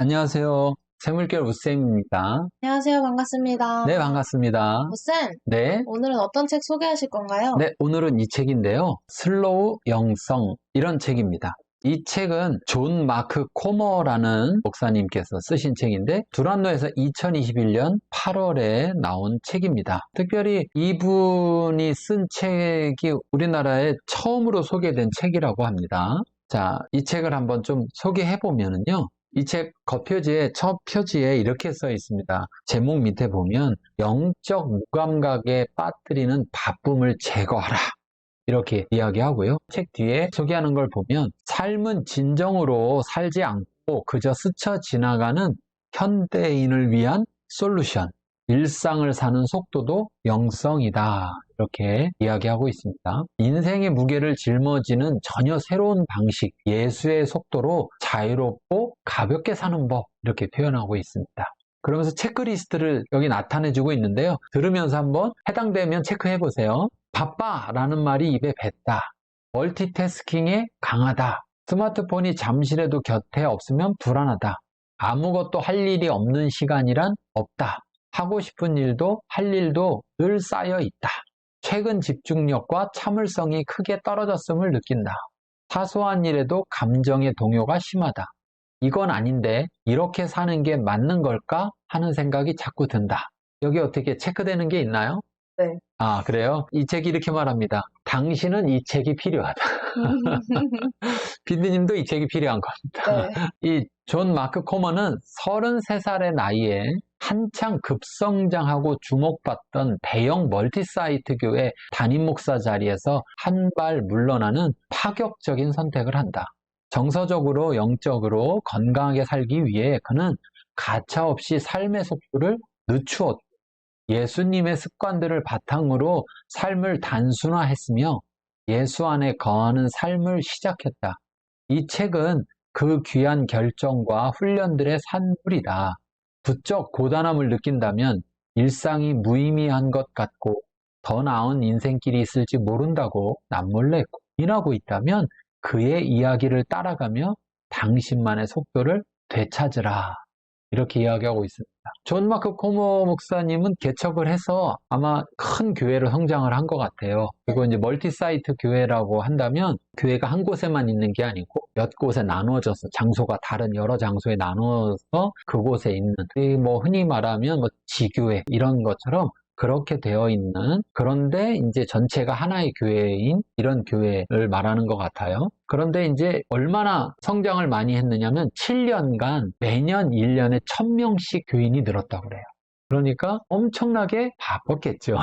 안녕하세요. 생물결 우쌤입니다. 안녕하세요. 반갑습니다. 네, 반갑습니다. 쌤, 네. 오늘은 어떤 책 소개하실 건가요? 네, 오늘은 이 책인데요. 슬로우 영성, 이런 책입니다. 이 책은 존 마크 코머라는 목사님께서 쓰신 책인데 두란노에서 2021년 8월에 나온 책입니다. 특별히 이분이 쓴 책이 우리나라에 처음으로 소개된 책이라고 합니다. 자, 이 책을 한번 좀 소개해 보면은요. 이 책 겉표지에 첫 표지에 이렇게 써 있습니다. 제목 밑에 보면 영적 무감각에 빠뜨리는 바쁨을 제거하라. 이렇게 이야기하고요. 책 뒤에 소개하는 걸 보면 삶은 진정으로 살지 않고 그저 스쳐 지나가는 현대인을 위한 솔루션. 일상을 사는 속도도 영성이다. 이렇게 이야기하고 있습니다. 인생의 무게를 짊어지는 전혀 새로운 방식, 예수의 속도로 자유롭고 가볍게 사는 법, 이렇게 표현하고 있습니다. 그러면서 체크리스트를 여기 나타내주고 있는데요. 들으면서 한번 해당되면 체크해 보세요. 바빠 라는 말이 입에 뱉다. 멀티태스킹에 강하다. 스마트폰이 잠시라도 곁에 없으면 불안하다. 아무것도 할 일이 없는 시간이란 없다. 하고 싶은 일도 할 일도 늘 쌓여 있다. 최근 집중력과 참을성이 크게 떨어졌음을 느낀다. 사소한 일에도 감정의 동요가 심하다. 이건 아닌데 이렇게 사는 게 맞는 걸까 하는 생각이 자꾸 든다. 여기 어떻게 체크되는 게 있나요? 네. 아, 그래요? 이 책이 이렇게 말합니다. 당신은 이 책이 필요하다. 비디님도 이 책이 필요한 겁니다. 네. 이 존 마크 코먼은 33살의 나이에 한창 급성장하고 주목받던 대형 멀티사이트 교회 담임 목사 자리에서 한 발 물러나는 파격적인 선택을 한다. 정서적으로 영적으로 건강하게 살기 위해 그는 가차없이 삶의 속도를 늦추었고 예수님의 습관들을 바탕으로 삶을 단순화했으며 예수 안에 거하는 삶을 시작했다. 이 책은 그 귀한 결정과 훈련들의 산물이다. 부쩍 고단함을 느낀다면 일상이 무의미한 것 같고 더 나은 인생길이 있을지 모른다고 남몰래 고민하고 있다면 그의 이야기를 따라가며 당신만의 속도를 되찾으라. 이렇게 이야기하고 있습니다. 존 마크 코머 목사님은 개척을 해서 아마 큰 교회로 성장을 한 것 같아요. 그리고 이제 멀티사이트 교회라고 한다면 교회가 한 곳에만 있는 게 아니고 몇 곳에 나누어져서 장소가 다른 여러 장소에 나누어서 그곳에 있는 뭐 흔히 말하면 뭐 지교회 이런 것처럼 그렇게 되어 있는 그런데 이제 전체가 하나의 교회인 이런 교회를 말하는 것 같아요. 그런데 이제 얼마나 성장을 많이 했느냐면 7년간 매년 1년에 1000명씩 교인이 늘었다고 그래요. 그러니까 엄청나게 바빴겠죠.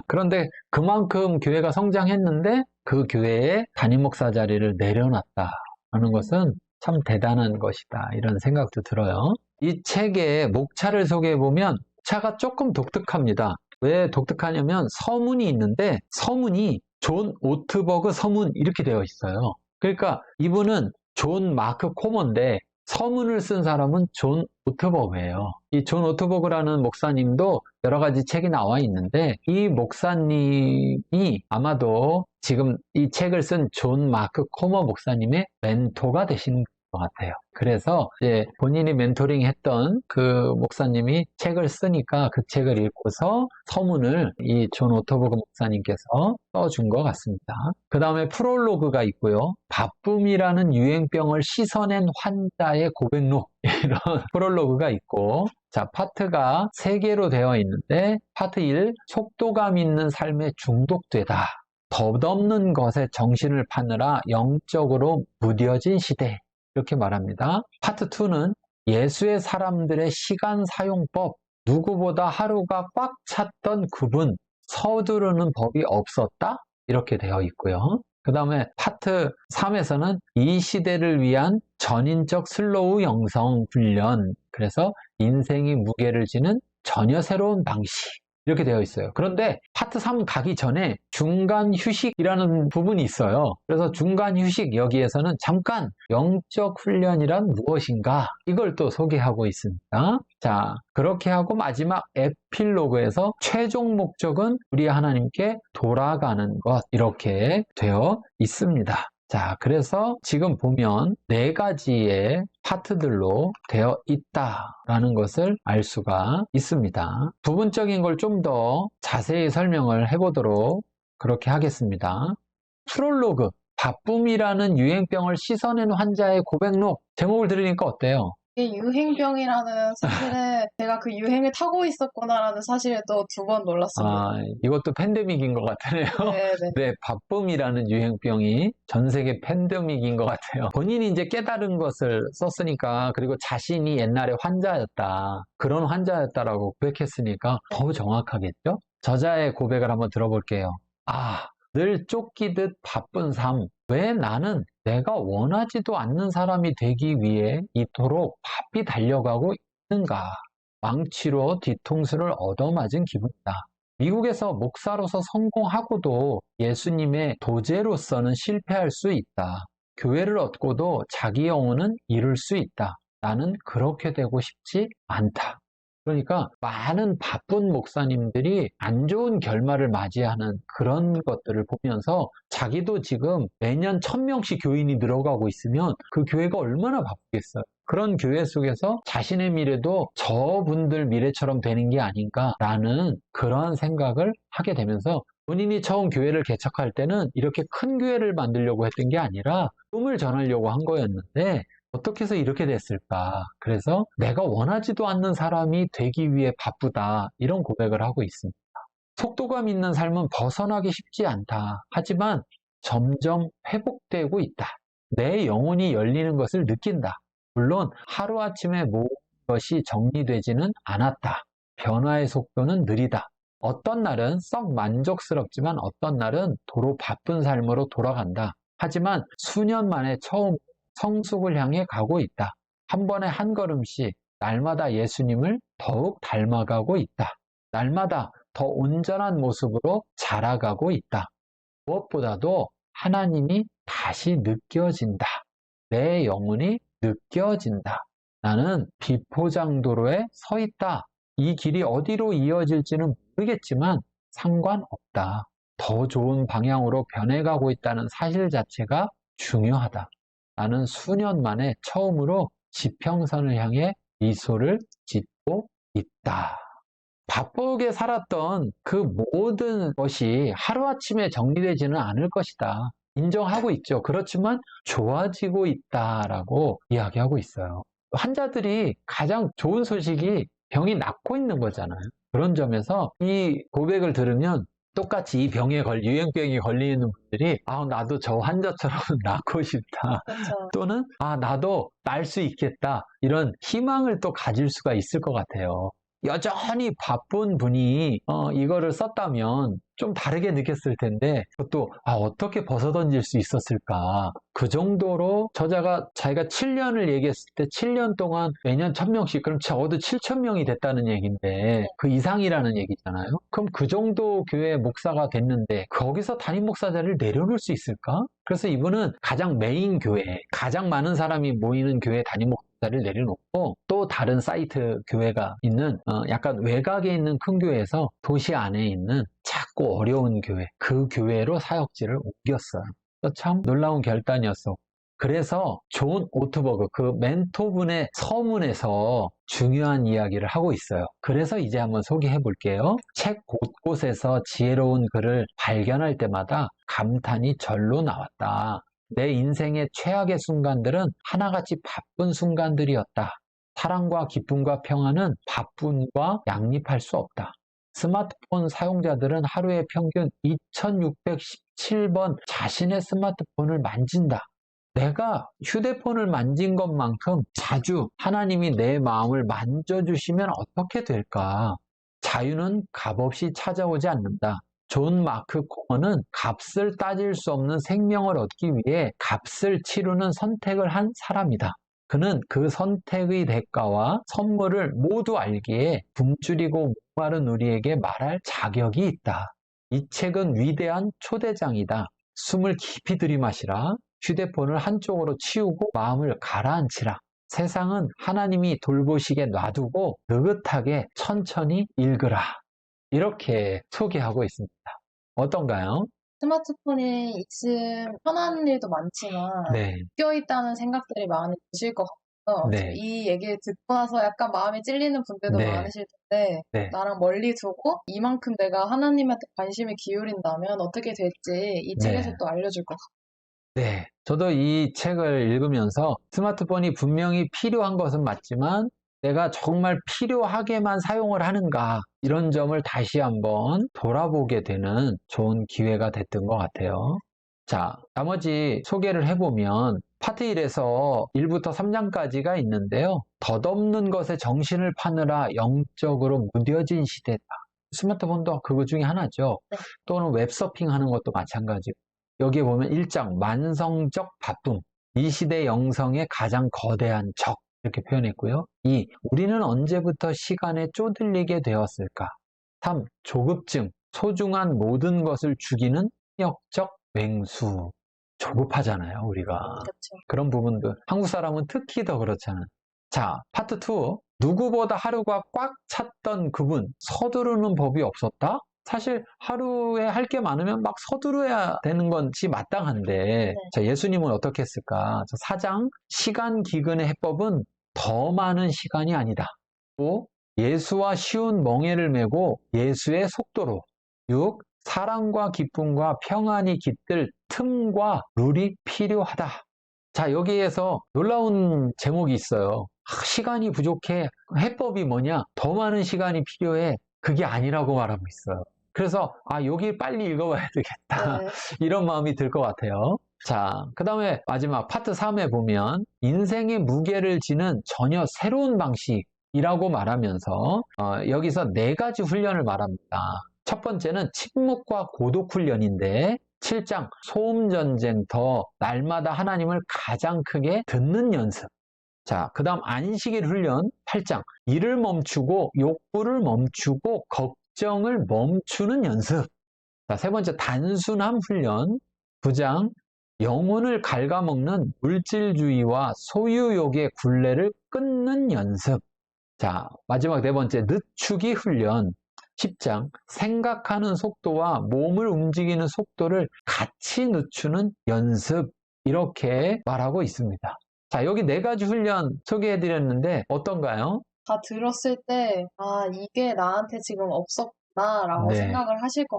그런데 그만큼 교회가 성장했는데 그 교회에 담임 목사 자리를 내려놨다 하는 것은 참 대단한 것이다 이런 생각도 들어요. 이 책의 목차를 소개해 보면 목차가 조금 독특합니다. 왜 독특하냐면 서문이 있는데 서문이 존 오트버그 서문 이렇게 되어 있어요. 그러니까 이분은 존 마크 코머인데 서문을 쓴 사람은 존 오트버그예요. 이 존 오트버그라는 목사님도 여러 가지 책이 나와 있는데 이 목사님이 아마도 지금 이 책을 쓴 존 마크 코머 목사님의 멘토가 되신 것 같아요. 그래서 이제 본인이 멘토링 했던 그 목사님이 책을 쓰니까 그 책을 읽고서 서문을 이 존 오토버그 목사님께서 써준 것 같습니다. 그 다음에 프롤로그가 있고요. 바쁨이라는 유행병을 씻어낸 환자의 고백록 이런 프롤로그가 있고 자, 파트가 3개로 되어 있는데 파트 1, 속도감 있는 삶에 중독되다. 덧없는 것에 정신을 파느라 영적으로 무뎌진 시대 이렇게 말합니다. 파트 2는 예수의 사람들의 시간 사용법, 누구보다 하루가 꽉 찼던 그분, 서두르는 법이 없었다? 이렇게 되어 있고요. 그 다음에 파트 3에서는 이 시대를 위한 전인적 슬로우 영성 훈련, 그래서 인생이 무게를 지는 전혀 새로운 방식, 이렇게 되어 있어요. 그런데 파트 3 가기 전에 중간 휴식이라는 부분이 있어요. 그래서 중간 휴식 여기에서는 잠깐 영적 훈련이란 무엇인가 이걸 또 소개하고 있습니다. 자, 그렇게 하고 마지막 에필로그에서 최종 목적은 우리 하나님께 돌아가는 것 이렇게 되어 있습니다. 자, 그래서 지금 보면 4가지의 파트들로 되어 있다라는 것을 알 수가 있습니다. 부분적인 걸 좀 더 자세히 설명을 해보도록 그렇게 하겠습니다. 프롤로그, 바쁨이라는 유행병을 씻어낸 환자의 고백록. 제목을 들으니까 어때요? 이게 유행병이라는 사실에 제가 그 유행을 타고 있었구나라는 사실에 또 2번 놀랐습니다. 이것도 팬데믹인 것 같으네요. 네네. 네, 바쁨이라는 유행병이 전 세계 팬데믹인 것 같아요. 본인이 이제 깨달은 것을 썼으니까, 그리고 자신이 옛날에 환자였다, 그런 환자였다라고 고백했으니까 더 정확하겠죠? 저자의 고백을 한번 들어볼게요. 늘 쫓기듯 바쁜 삶. 왜 나는 내가 원하지도 않는 사람이 되기 위해 이토록 바삐 달려가고 있는가? 망치로 뒤통수를 얻어맞은 기분이다. 미국에서 목사로서 성공하고도 예수님의 도제로서는 실패할 수 있다. 교회를 얻고도 자기 영혼은 잃을 수 있다. 나는 그렇게 되고 싶지 않다. 그러니까 많은 바쁜 목사님들이 안 좋은 결말을 맞이하는 그런 것들을 보면서 자기도 지금 매년 1000명씩 교인이 늘어가고 있으면 그 교회가 얼마나 바쁘겠어요. 그런 교회 속에서 자신의 미래도 저분들 미래처럼 되는 게 아닌가라는 그런 생각을 하게 되면서, 본인이 처음 교회를 개척할 때는 이렇게 큰 교회를 만들려고 했던 게 아니라 꿈을 전하려고 한 거였는데 어떻게 해서 이렇게 됐을까? 그래서 내가 원하지도 않는 사람이 되기 위해 바쁘다, 이런 고백을 하고 있습니다. 속도감 있는 삶은 벗어나기 쉽지 않다. 하지만 점점 회복되고 있다. 내 영혼이 열리는 것을 느낀다. 물론 하루아침에 모든 것이 정리되지는 않았다. 변화의 속도는 느리다. 어떤 날은 썩 만족스럽지만 어떤 날은 도로 바쁜 삶으로 돌아간다. 하지만 수년 만에 처음 성숙을 향해 가고 있다. 한 번에 한 걸음씩 날마다 예수님을 더욱 닮아가고 있다. 날마다 더 온전한 모습으로 자라가고 있다. 무엇보다도 하나님이 다시 느껴진다. 내 영혼이 느껴진다. 나는 비포장도로에 서 있다. 이 길이 어디로 이어질지는 모르겠지만 상관없다. 더 좋은 방향으로 변해가고 있다는 사실 자체가 중요하다. 나는 수년 만에 처음으로 지평선을 향해 미소를 짓고 있다. 바쁘게 살았던 그 모든 것이 하루아침에 정리되지는 않을 것이다. 인정하고 있죠. 그렇지만 좋아지고 있다라고 이야기하고 있어요. 환자들이 가장 좋은 소식이 병이 낫고 있는 거잖아요. 그런 점에서 이 고백을 들으면 똑같이 이 유행병에 걸리는 분들이 나도 저 환자처럼 낫고 싶다. 그렇죠. 또는 나도 날 수 있겠다. 이런 희망을 또 가질 수가 있을 것 같아요. 여전히 바쁜 분이 이거를 썼다면 좀 다르게 느꼈을 텐데, 그것도 어떻게 벗어던질 수 있었을까. 그 정도로 저자가 자기가 7년을 얘기했을 때 7년 동안 매년 1000명씩, 그럼 적어도 7000명이 됐다는 얘기인데 그 이상이라는 얘기잖아요. 그럼 그 정도 교회 목사가 됐는데 거기서 담임 목사 자리를 내려놓을 수 있을까? 그래서 이분은 가장 메인 교회, 가장 많은 사람이 모이는 교회 담임 목사를 내려놓고 또 다른 사이트 교회가 있는 약간 외곽에 있는 큰 교회에서 도시 안에 있는 작고 어려운 교회, 그 교회로 사역지를 옮겼어요. 참 놀라운 결단이었어. 그래서 존 오트버그, 그 멘토분의 서문에서 중요한 이야기를 하고 있어요. 그래서 이제 한번 소개해 볼게요. 책 곳곳에서 지혜로운 글을 발견할 때마다 감탄이 절로 나왔다. 내 인생의 최악의 순간들은 하나같이 바쁜 순간들이었다. 사랑과 기쁨과 평안은 바쁨과 양립할 수 없다. 스마트폰 사용자들은 하루에 평균 2617번 자신의 스마트폰을 만진다. 내가 휴대폰을 만진 것만큼 자주 하나님이 내 마음을 만져주시면 어떻게 될까? 자유는 값없이 찾아오지 않는다. 존 마크 코어는 값을 따질 수 없는 생명을 얻기 위해 값을 치르는 선택을 한 사람이다. 그는 그 선택의 대가와 선물을 모두 알기에 굶주리고 목마른 우리에게 말할 자격이 있다. 이 책은 위대한 초대장이다. 숨을 깊이 들이마시라. 휴대폰을 한쪽으로 치우고 마음을 가라앉히라. 세상은 하나님이 돌보시게 놔두고 느긋하게 천천히 읽으라. 이렇게 소개하고 있습니다. 어떤가요? 스마트폰이 있음 편한 일도 많지만 네, 껴있다는 생각들이 많이 드실 것 같아요. 네, 이 얘기를 듣고 나서 약간 마음이 찔리는 분들도 네, 많으실 텐데 네, 나랑 멀리 두고 이만큼 내가 하나님한테 관심을 기울인다면 어떻게 될지 이 책에서 네, 또 알려줄 것 같아요. 네. 저도 이 책을 읽으면서 스마트폰이 분명히 필요한 것은 맞지만 내가 정말 필요하게만 사용을 하는가 이런 점을 다시 한번 돌아보게 되는 좋은 기회가 됐던 것 같아요. 자, 나머지 소개를 해보면 파트 1에서 1부터 3장까지가 있는데요. 덧없는 것에 정신을 파느라 영적으로 무뎌진 시대다. 스마트폰도 그거 중에 하나죠. 네. 또는 웹서핑 하는 것도 마찬가지고. 여기에 보면 1장 만성적 바쁨. 이 시대 영성의 가장 거대한 적. 이렇게 표현했고요. 2. 우리는 언제부터 시간에 쪼들리게 되었을까? 3. 조급증. 소중한 모든 것을 죽이는 폭력적 맹수. 조급하잖아요, 우리가. 그렇죠. 그런 부분들. 한국 사람은 특히 더 그렇잖아요. 자, 파트 2. 누구보다 하루가 꽉 찼던 그분. 서두르는 법이 없었다? 사실 하루에 할 게 많으면 막 서두르야 되는 건지 마땅한데 자, 예수님은 어떻게 했을까? 4장 시간 기근의 해법은 더 많은 시간이 아니다. 또 예수와 쉬운 멍에를 메고 예수의 속도로 6. 사랑과 기쁨과 평안이 깃들 틈과 룰이 필요하다. 자, 여기에서 놀라운 제목이 있어요. 시간이 부족해. 해법이 뭐냐? 더 많은 시간이 필요해. 그게 아니라고 말하고 있어요. 그래서 여기 빨리 읽어봐야 되겠다. 네. 이런 마음이 들 것 같아요. 자, 그 다음에 마지막 파트 3에 보면 인생의 무게를 지는 전혀 새로운 방식이라고 말하면서 여기서 4가지 훈련을 말합니다. 첫 번째는 침묵과 고독 훈련인데 7장 소음전쟁터 날마다 하나님을 가장 크게 듣는 연습. 자, 그 다음 안식일 훈련 8장 일을 멈추고 욕구를 멈추고 걱정을 멈추는 연습. 자, 세 번째 단순함 훈련 9장 영혼을 갉아먹는 물질주의와 소유욕의 굴레를 끊는 연습. 자, 마지막 4번째 늦추기 훈련 10장 생각하는 속도와 몸을 움직이는 속도를 같이 늦추는 연습. 이렇게 말하고 있습니다. 자, 여기 4가지 훈련 소개해 드렸는데 어떤가요? 다 들었을 때, 이게 나한테 지금 없었구나라고 네. 생각을 하실 것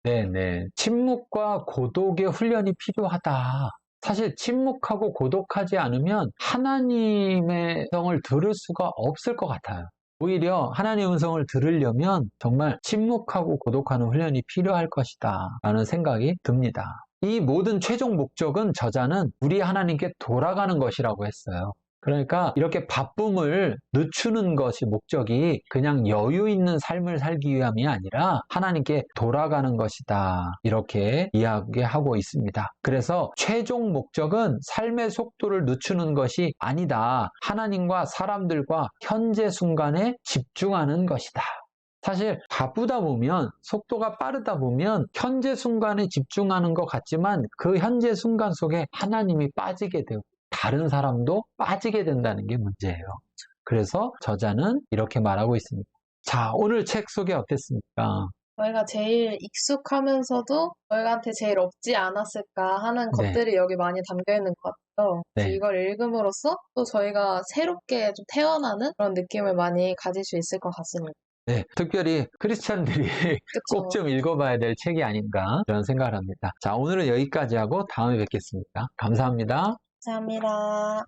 같아요. 네네. 침묵과 고독의 훈련이 필요하다. 사실 침묵하고 고독하지 않으면 하나님의 음성을 들을 수가 없을 것 같아요. 오히려 하나님의 음성을 들으려면 정말 침묵하고 고독하는 훈련이 필요할 것이다 라는 생각이 듭니다. 이 모든 최종 목적은 저자는 우리 하나님께 돌아가는 것이라고 했어요. 그러니까 이렇게 바쁨을 늦추는 것이 목적이 그냥 여유 있는 삶을 살기 위함이 아니라 하나님께 돌아가는 것이다. 이렇게 이야기하고 있습니다. 그래서 최종 목적은 삶의 속도를 늦추는 것이 아니다. 하나님과 사람들과 현재 순간에 집중하는 것이다. 사실 바쁘다 보면 속도가 빠르다 보면 현재 순간에 집중하는 것 같지만 그 현재 순간 속에 하나님이 빠지게 되고 다른 사람도 빠지게 된다는 게 문제예요. 그래서 저자는 이렇게 말하고 있습니다. 자, 오늘 책 소개 어땠습니까? 저희가 제일 익숙하면서도 저희한테 제일 없지 않았을까 하는 네. 것들이 여기 많이 담겨 있는 것 같아요. 그래서 네. 이걸 읽음으로써 또 저희가 새롭게 좀 태어나는 그런 느낌을 많이 가질 수 있을 것 같습니다. 네, 특별히 크리스찬들이 꼭 그쵸? 좀 읽어봐야 될 책이 아닌가 그런 생각을 합니다. 자, 오늘은 여기까지 하고 다음에 뵙겠습니다. 감사합니다. 감사합니다.